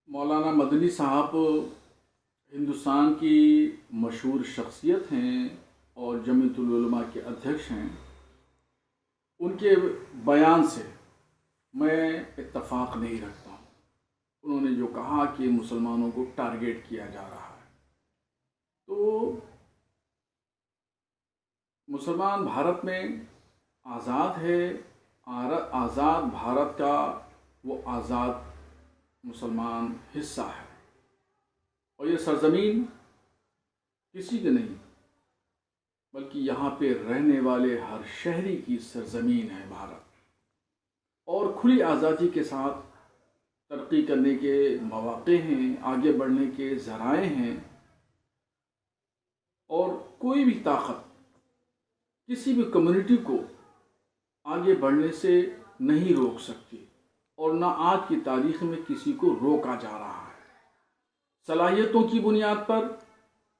مولانا مدنی صاحب ہندوستان کی مشہور شخصیت ہیں اور جمعیت العلماء کے ادھیکش ہیں. ان کے بیان سے میں اتفاق نہیں رکھتا ہوں. انہوں نے جو کہا کہ مسلمانوں کو ٹارگیٹ کیا جا رہا ہے، تو مسلمان بھارت میں آزاد ہے. آزاد بھارت کا وہ آزاد مسلمان حصہ ہے، اور یہ سرزمین کسی کی نہیں بلکہ یہاں پہ رہنے والے ہر شہری کی سرزمین ہے بھارت. اور کھلی آزادی کے ساتھ ترقی کرنے کے مواقع ہیں، آگے بڑھنے کے ذرائع ہیں، اور کوئی بھی طاقت کسی بھی کمیونٹی کو آگے بڑھنے سے نہیں روک سکتی، اور نہ آج کی تاریخ میں کسی کو روکا جا رہا ہے. صلاحیتوں کی بنیاد پر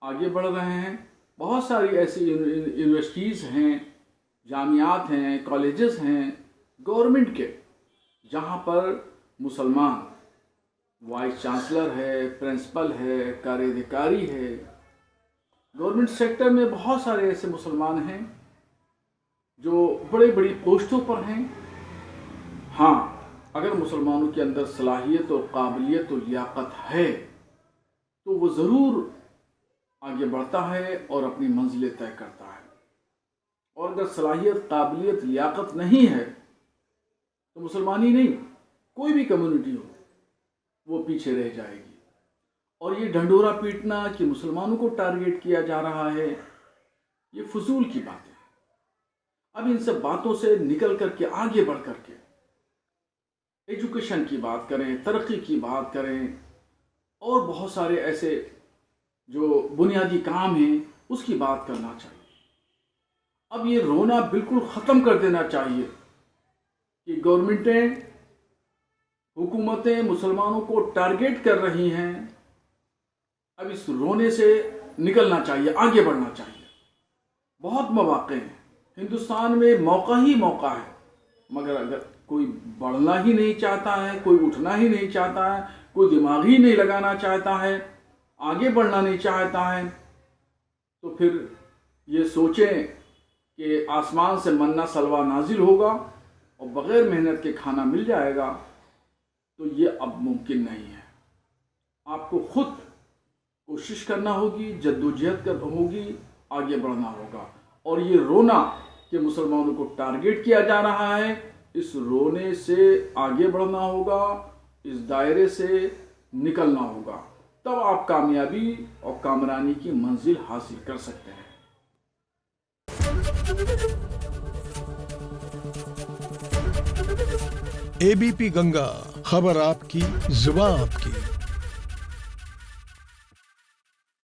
آگے بڑھ رہے ہیں. بہت ساری ایسی یونیورسٹیز ہیں، جامعات ہیں، کالجز ہیں گورنمنٹ کے، جہاں پر مسلمان وائس چانسلر ہے، پرنسپل ہے، کارندہکاری ہے. گورنمنٹ سیکٹر میں بہت سارے ایسے مسلمان ہیں جو بڑی بڑی پوسٹوں پر ہیں. ہاں، اگر مسلمانوں کے اندر صلاحیت اور قابلیت اور لیاقت ہے تو وہ ضرور آگے بڑھتا ہے اور اپنی منزلیں طے کرتا ہے. اور اگر صلاحیت، قابلیت، لیاقت نہیں ہے تو مسلمان ہی نہیں، کوئی بھی کمیونٹی ہو وہ پیچھے رہ جائے گی. اور یہ ڈھنڈورا پیٹنا کہ مسلمانوں کو ٹارگیٹ کیا جا رہا ہے، یہ فضول کی بات ہے. اب ان سب باتوں سے نکل کر کے آگے بڑھ کر کے ایجوکیشن کی بات کریں، ترقی کی بات کریں، اور بہت سارے ایسے جو بنیادی کام ہیں اس کی بات کرنا چاہیے. اب یہ رونا بالکل ختم کر دینا چاہیے کہ گورنمنٹیں، حکومتیں مسلمانوں کو ٹارگیٹ کر رہی ہیں. اب اس رونے سے نکلنا چاہیے، آگے بڑھنا چاہیے. بہت مواقع ہیں ہندوستان میں، موقع ہی موقع ہے، مگر اگر کوئی بڑھنا ہی نہیں چاہتا ہے، کوئی اٹھنا ہی نہیں چاہتا ہے، کوئی دماغ ہی نہیں لگانا چاہتا ہے، آگے بڑھنا نہیں چاہتا ہے، تو پھر یہ سوچیں کہ آسمان سے منہ سلوا نازل ہوگا اور بغیر محنت کے کھانا مل جائے گا، تو یہ اب ممکن نہیں ہے. آپ کو خود کوشش کرنا ہوگی، جدوجہد ہوگی، آگے بڑھنا ہوگا. اور یہ رونا کہ مسلمانوں کو ٹارگیٹ کیا جا رہا ہے، اس رونے سے آگے بڑھنا ہوگا، اس دائرے سے نکلنا ہوگا. تب آپ کامیابی اور کامرانی کی منزل حاصل کر سکتے ہیں. ABP گنگا، خبر آپ کی، زبان آپ کی.